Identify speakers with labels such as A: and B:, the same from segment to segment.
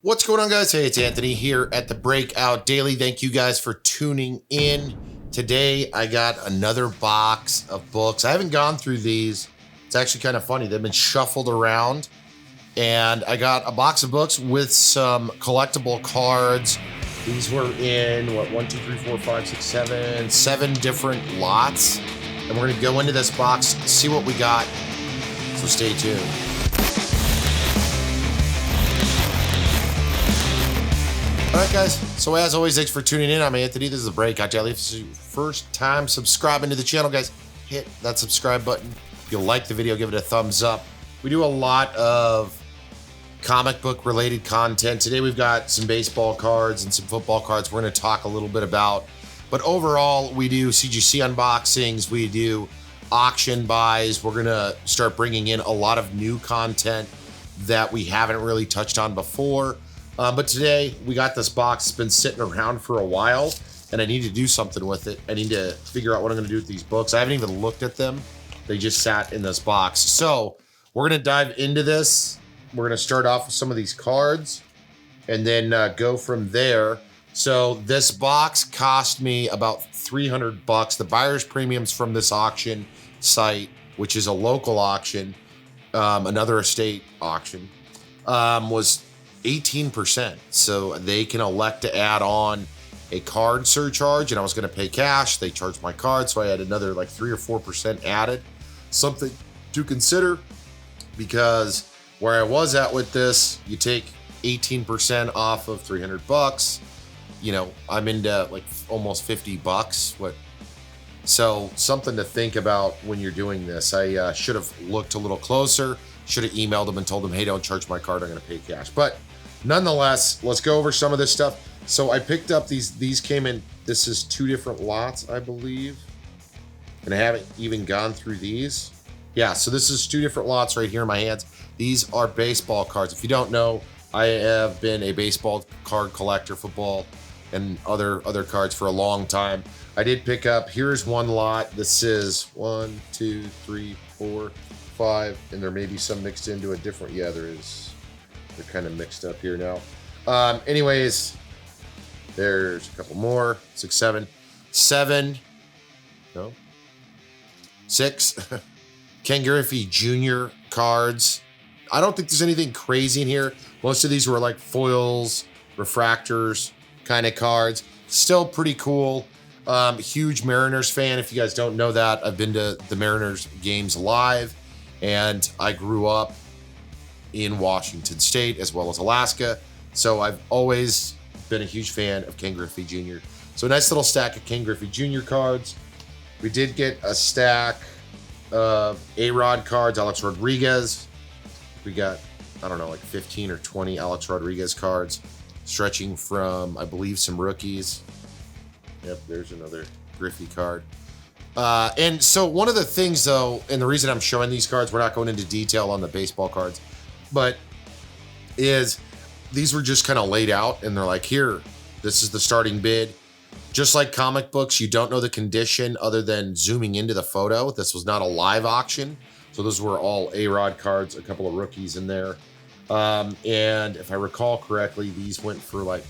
A: What's going on, guys? Hey, it's Anthony here at the Breakout Daily. Thank you guys for tuning in. Today, I got another box of books. I haven't gone through these. It's actually kind of funny. They've been shuffled around. And I got a box of books with some collectible cards. These were in, what, 1, 2, 3, 4, 5, 6, 7, 7 different lots. And we're going to go into this box, see what we got. So stay tuned. All right, guys. So as always, thanks for tuning in. I'm Anthony. This is the Breakout Daily. If this is your first time subscribing to the channel, guys, hit that subscribe button. If you like the video, give it a thumbs up. We do a lot of comic book related content. Today we've got some baseball cards and some football cards we're going to talk a little bit about. But overall, we do CGC unboxings. We do auction buys. We're going to start bringing in a lot of new content that we haven't really touched on before. But today we got this box. It's been sitting around for a while and I need to do something with it. I need to figure out what I'm going to do with these books. I haven't even looked at them. They just sat in this box. So we're going to dive into this. We're going to start off with some of these cards and then go from there. So this box cost me about $300. The buyer's premiums from this auction site, which is a local auction, another estate auction, was 18%. So they can elect to add on a card surcharge, and I was going to pay cash. They charged my card, so I had another like 3 or 4% added. Something to consider, because where I was at with this, you take 18% off of $300. You know, I'm into like almost $50. So something to think about when you're doing this. I should have looked a little closer. Should have emailed them and told them, hey, don't charge my card. I'm going to pay cash. But nonetheless, let's go over some of this stuff. So I picked up these came in, this is 2 different lots, I believe. And I haven't even gone through these. Yeah, so this is 2 different lots right here in my hands. These are baseball cards. If you don't know, I have been a baseball card collector, football, and other cards for a long time. I did pick up, here's one lot. This is 1, 2, 3, 4, 5, and there may be some mixed into a different, yeah, there is. They're kind of mixed up here now. Anyways, there's a couple more, 6, 7, 7, no, 6, Ken Griffey Jr. cards. I don't think there's anything crazy in here. Most of these were like foils, refractors kind of cards. Still pretty cool. Huge Mariners fan. If you guys don't know that, I've been to the Mariners games live, and I grew up in Washington State as well as Alaska. So I've always been a huge fan of Ken Griffey Jr. So a nice little stack of Ken Griffey Jr. cards. We did get a stack of A-Rod cards, Alex Rodriguez. We got, I don't know, like 15 or 20 Alex Rodriguez cards, stretching from, I believe, some rookies. Yep, there's another Griffey card. And so one of the things, though, and the reason I'm showing these cards, we're not going into detail on the baseball cards, but is these were just kind of laid out, and they're like, here, this is the starting bid. Just like comic books, you don't know the condition other than zooming into the photo. This was not a live auction. So those were all A-Rod cards, a couple of rookies in there. And if I recall correctly, these went for like,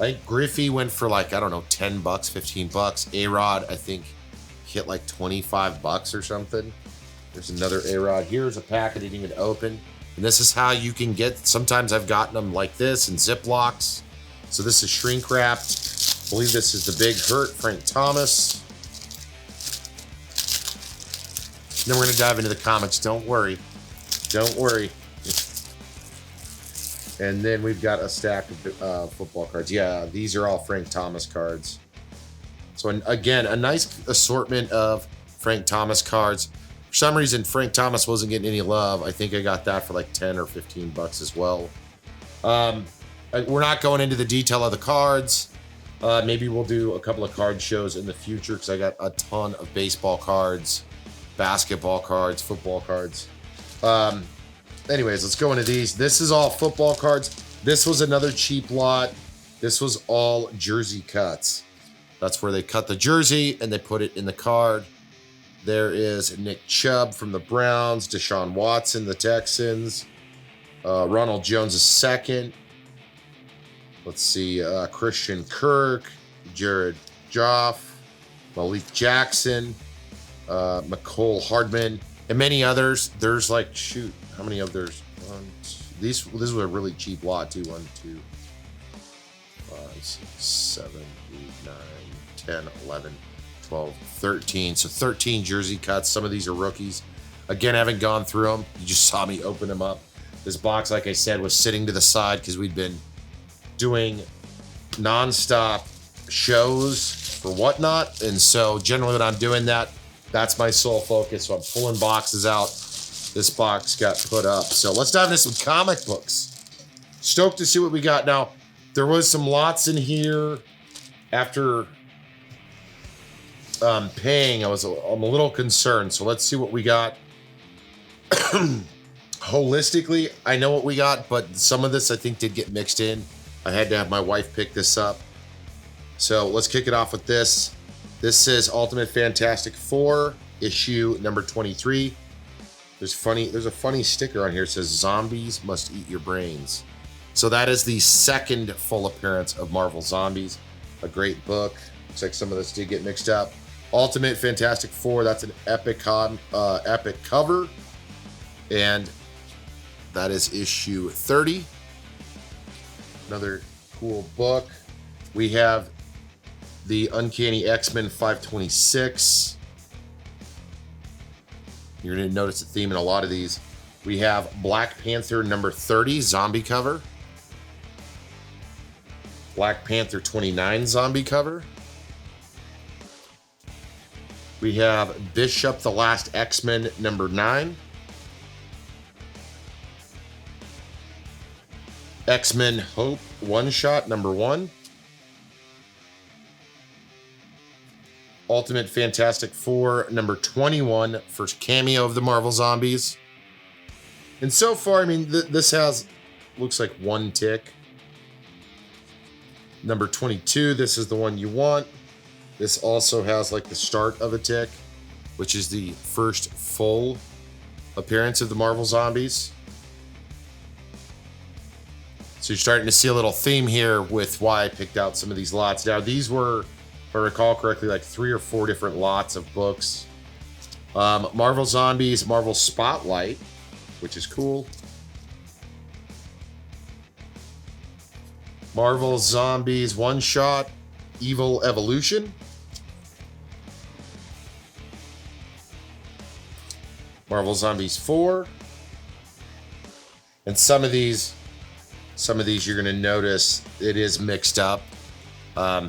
A: I think Griffey went for like, I don't know, $10, $15. A-Rod, I think, hit like $25 or something. There's another A-Rod. Here's a pack I didn't even open. And this is how you can get, sometimes I've gotten them like this in Ziplocs. So this is shrink wrapped. I believe this is the Big Hurt, Frank Thomas. And then we're going to dive into the comics. Don't worry. Don't worry. And then we've got a stack of football cards. Yeah, these are all Frank Thomas cards. So again, a nice assortment of Frank Thomas cards. For some reason, Frank Thomas wasn't getting any love. I think I got that for like 10 or 15 bucks as well. We're not going into the detail of the cards. Maybe we'll do a couple of card shows in the future, because I got a ton of baseball cards, basketball cards, football cards. Anyways, let's go into these. This is all football cards. This was another cheap lot. This was all jersey cuts. That's where they cut the jersey and they put it in the card. There is Nick Chubb from the Browns, Deshaun Watson, the Texans, Ronald Jones II, Let's see, Christian Kirk, Jared Goff, Malik Jackson, McCole Hardman, and many others. There's like, shoot, how many of there's? This was a really cheap lot too. 1, 2, 5, 6, 7, 8, 9, 10, 11, 12, 13. So 13 jersey cuts. Some of these are rookies. Again, I haven't gone through them. You just saw me open them up. This box, like I said, was sitting to the side because we'd been doing nonstop shows for whatnot. And so generally when I'm doing that, that's my sole focus. So I'm pulling boxes out. This box got put up. So let's dive into some comic books. Stoked to see what we got. Now, there was some lots in here after paying. I'm a little concerned. So let's see what we got. Holistically, I know what we got, but some of this I think did get mixed in. I had to have my wife pick this up. So let's kick it off with this. This says Ultimate Fantastic Four, issue number 23. There's a funny sticker on here. It says Zombies Must Eat Your Brains. So that is the second full appearance of Marvel Zombies. A great book. Looks like some of this did get mixed up. Ultimate Fantastic Four, that's an epic cover. And that is issue 30. Another cool book. We have the Uncanny X-Men 526. You're going to notice a theme in a lot of these. We have Black Panther number 30 zombie cover. Black Panther 29 zombie cover. We have Bishop the Last X-Men number 9. X-Men Hope one-shot number 1. Ultimate Fantastic Four number 21, first cameo of the Marvel Zombies. And so far, I mean, this looks like one tick. Number 22, this is the one you want. This also has like the start of a tick, which is the first full appearance of the Marvel Zombies. So you're starting to see a little theme here with why I picked out some of these lots. Now, these were, if I recall correctly, like 3 or 4 different lots of books. Marvel Zombies, Marvel Spotlight, which is cool. Marvel Zombies One Shot, Evil Evolution. Marvel Zombies 4. And some of these you're going to notice it is mixed up.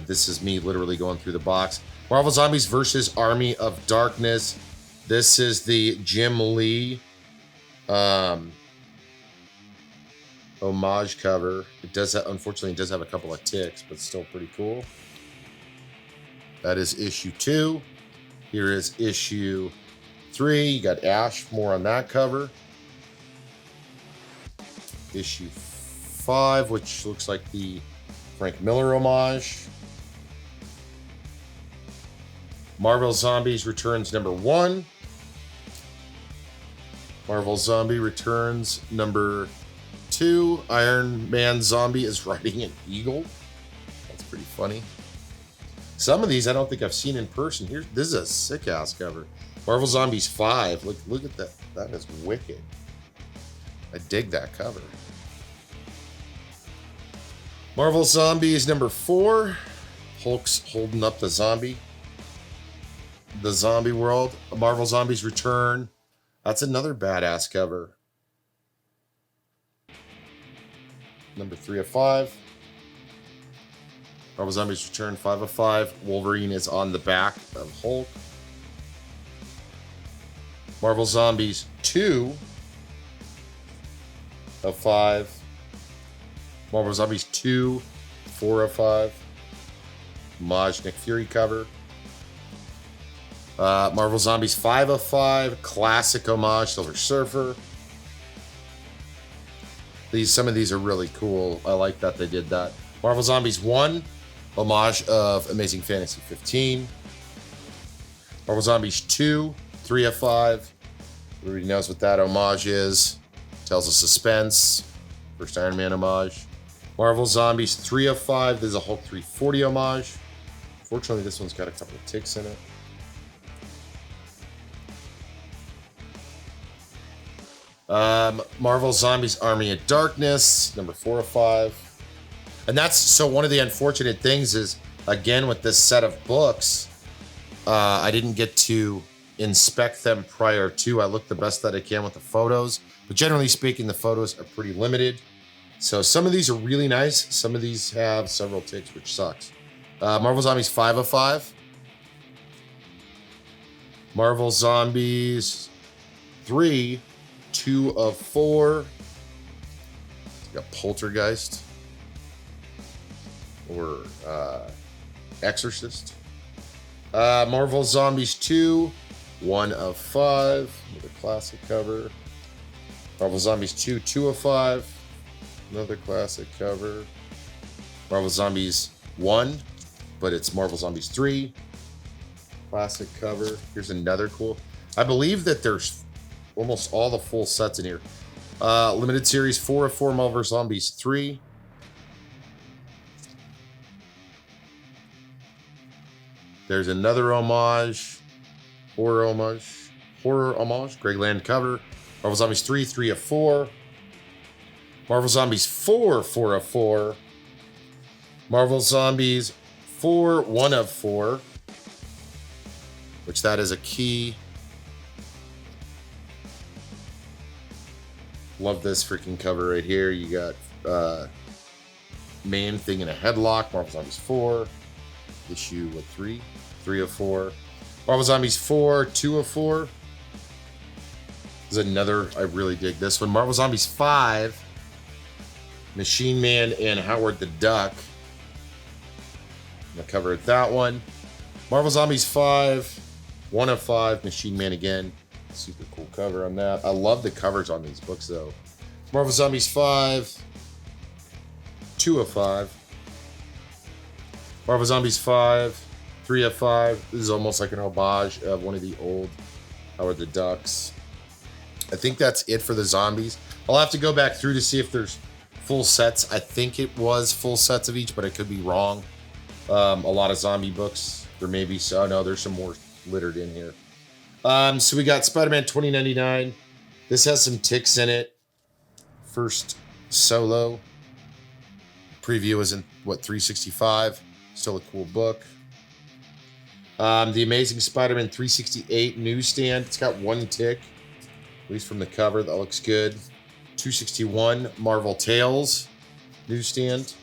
A: This is me literally going through the box. Marvel Zombies versus Army of Darkness. This is the Jim Lee homage cover. It does have, unfortunately, it does have a couple of ticks, but still pretty cool. That is issue 2. Here is issue 3. You got Ash, more on that cover. Issue 5, which looks like the Frank Miller homage. Marvel Zombies Returns number 1. Marvel Zombie Returns number 2. Iron Man Zombie is riding an eagle. That's pretty funny. Some of these I don't think I've seen in person. This is a sick ass cover. Marvel Zombies 5. Look at that. That is wicked. I dig that cover. Marvel Zombies number 4. Hulk's holding up the zombie. The zombie world. Marvel Zombies Return. That's another badass cover. Number 3 of 5. Marvel Zombies Return 5 of 5. Wolverine is on the back of Hulk. Marvel Zombies 2 of 5. Marvel Zombies 2, 4 of 5. Homage Nick Fury cover. Marvel Zombies 5 of 5. Classic homage Silver Surfer. Some of these are really cool. I like that they did that. Marvel Zombies 1, homage of Amazing Fantasy 15. Marvel Zombies 2, 3 of 5. Everybody knows what that homage is. Tells of Suspense. First Iron Man homage. Marvel Zombies 3 of 5. This is a Hulk 340 homage. Fortunately, this one's got a couple of ticks in it. Marvel Zombies Army of Darkness, number 4 of 5. And that's, so one of the unfortunate things is, again, with this set of books, I didn't get to inspect them prior to. I looked the best that I can with the photos, but generally speaking, the photos are pretty limited. So some of these are really nice. Some of these have several ticks, which sucks. Marvel Zombies 5 of 5. Marvel Zombies 3, 2 of 4. Got Poltergeist or Exorcist. Marvel Zombies 2, 1 of 5. Another classic cover. Marvel Zombies 2, 2 of 5. Another classic cover. Marvel Zombies 1, but it's Marvel Zombies 3. Classic cover. Here's another cool. I believe that there's almost all the full sets in here. Limited series 4 of 4 Marvel Zombies 3. There's another homage. Horror homage. Greg Land cover. Marvel Zombies 3, 3 of 4. Marvel Zombies 4, 4 of 4. Marvel Zombies 4, 1 of 4. Which that is a key. Love this freaking cover right here. You got Man Thing in a headlock. Marvel Zombies 4. Issue 3? 3 of 4. Marvel Zombies 4, 2 of 4. There's another, I really dig this one. Marvel Zombies 5. Machine Man and Howard the Duck. I'm gonna cover that one. Marvel Zombies 5, 1 of 5. Machine Man again. Super cool cover on that. I love the covers on these books though. Marvel Zombies 5, 2 of 5. Marvel Zombies 5, 3 of 5. This is almost like an homage of one of the old Howard the Ducks. I think that's it for the zombies. I'll have to go back through to see if there's full sets. I think it was full sets of each, but I could be wrong. A lot of zombie books. There may be so. No, there's some more littered in here. So we got Spider-Man 2099. This has some ticks in it. First solo. Preview was in, what, 365. Still a cool book. The Amazing Spider-Man 368 newsstand. It's got 1 tick, at least from the cover. That looks good. 261 Marvel Tales newsstand.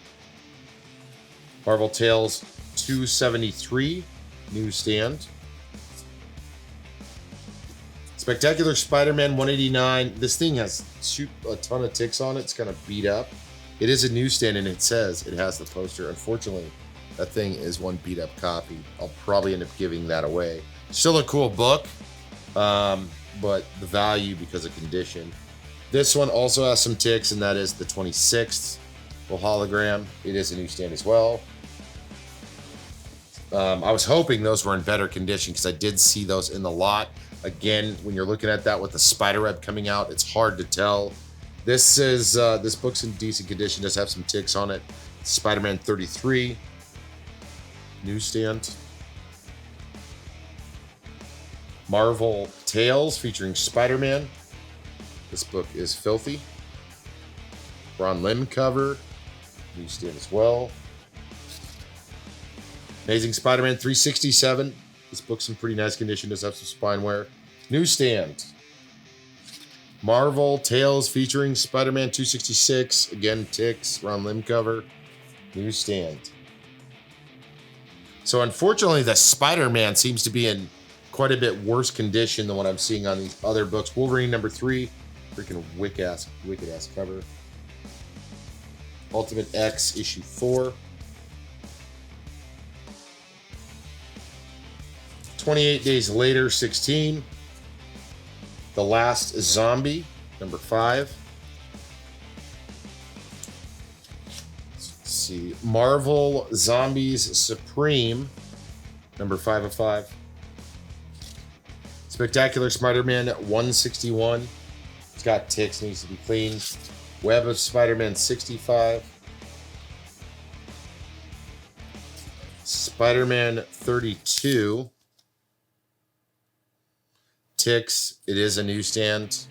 A: Marvel Tales 273 newsstand. Spectacular Spider-Man 189. This thing has a ton of ticks on it. It's kind of beat up. It is a newsstand and it says it has the poster. Unfortunately, that thing is one beat up copy. I'll probably end up giving that away. Still a cool book, but the value because of condition. This one also has some ticks, and that is the 26th hologram. It is a newsstand as well. I was hoping those were in better condition because I did see those in the lot. Again, when you're looking at that with the spider web coming out, it's hard to tell. This is this book's in decent condition. Does have some ticks on it. Spider-Man 33 newsstand. Marvel Tales featuring Spider-Man. This book is filthy. Ron Lim cover. Newsstand as well. Amazing Spider-Man 367. This book's in pretty nice condition. Does have some spine wear. Newsstand. Marvel Tales featuring Spider-Man 266. Again, ticks. Ron Lim cover. Newsstand. So unfortunately, the Spider-Man seems to be in quite a bit worse condition than what I'm seeing on these other books. Wolverine number 3. Freaking wicked ass cover. Ultimate X issue 4. 28 Days Later 16. The Last Zombie number 5. Let's see. Marvel Zombies Supreme number 5 of 5. Spectacular Spider-Man 161. It's got ticks, needs to be cleaned. Web of Spider-Man 65. Spider-Man 32. Ticks. It is a newsstand.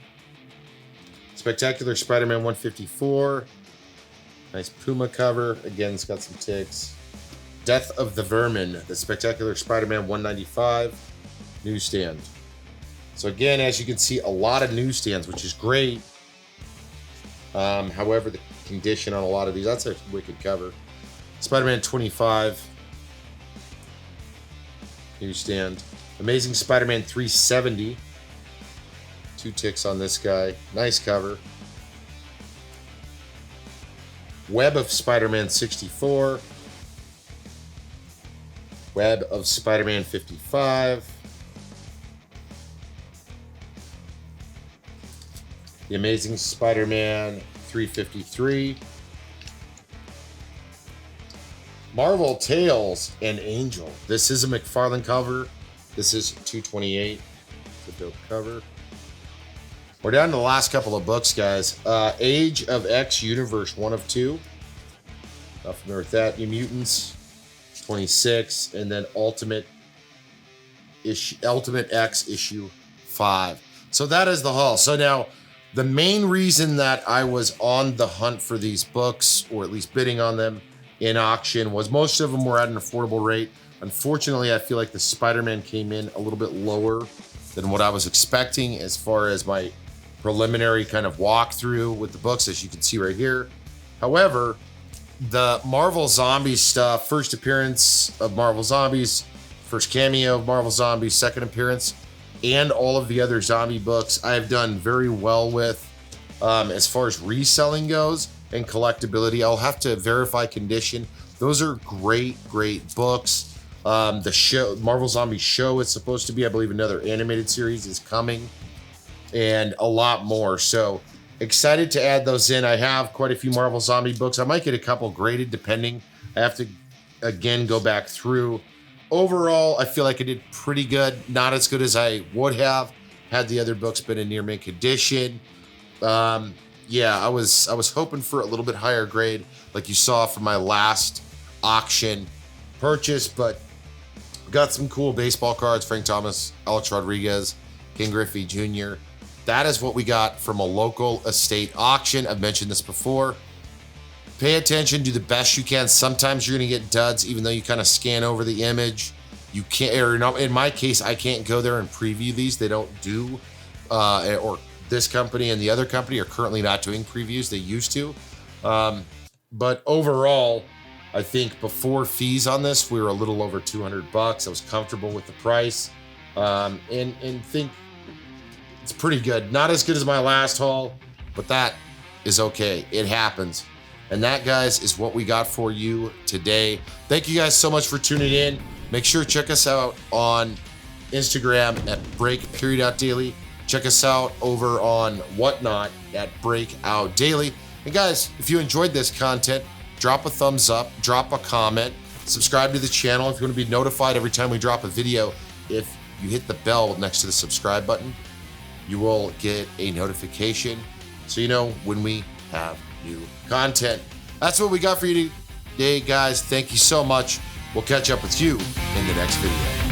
A: Spectacular Spider-Man 154. Nice Puma cover. Again, it's got some ticks. Death of the Vermin. The Spectacular Spider-Man 195. Newsstand. So again, as you can see, a lot of newsstands, which is great. However, the condition on a lot of these, that's a wicked cover. Spider-Man 25. Newsstand. Amazing Spider-Man 370. 2 ticks on this guy. Nice cover. Web of Spider-Man 64. Web of Spider-Man 55. The Amazing Spider-Man 353. Marvel Tales and Angel. This is a McFarlane cover. This is 228. It's a dope cover. We're down to the last couple of books, guys. Age of X Universe 1 of 2. Not familiar with that. New Mutants 26, and then Ultimate X issue 5. So that is the haul. So now, the main reason that I was on the hunt for these books, or at least bidding on them in auction, was most of them were at an affordable rate. Unfortunately, I feel like the Spider-Man came in a little bit lower than what I was expecting as far as my preliminary kind of walkthrough with the books, as you can see right here. However, the Marvel Zombies stuff, first appearance of Marvel Zombies, first cameo of Marvel Zombies, second appearance, and all of the other zombie books I have done very well with as far as reselling goes and collectability. I'll have to verify condition. Those are great books. The show, Marvel Zombie show, is supposed to be, I believe, another animated series is coming, and a lot more. So excited to add those in. I have quite a few Marvel Zombie books. I might get a couple graded, depending. I have to, again, go back through. Overall, I feel like I did pretty good. Not as good as I would have had the other books been in near mint condition. Yeah, I was hoping for a little bit higher grade, like you saw from my last auction purchase, but got some cool baseball cards: Frank Thomas, Alex Rodriguez, Ken Griffey Jr. That is what we got from a local estate auction. I've mentioned this before. Pay attention, do the best you can. Sometimes you're gonna get duds, even though you kind of scan over the image. You can't, or in my case, I can't go there and preview these. They don't do, or this company and the other company are currently not doing previews. They used to. But overall, I think before fees on this, we were a little over 200 bucks. I was comfortable with the price, and think it's pretty good. Not as good as my last haul, but that is okay. It happens. And that, guys, is what we got for you today. Thank you guys so much for tuning in. Make sure to check us out on Instagram at break.daily. Check us out over on Whatnot at Breakout Daily. And guys, if you enjoyed this content, drop a thumbs up, drop a comment, subscribe to the channel if you want to be notified every time we drop a video. If you hit the bell next to the subscribe button, you will get a notification so you know when we have new content. That's what we got for you today, guys. Thank you so much. We'll catch up with you in the next video.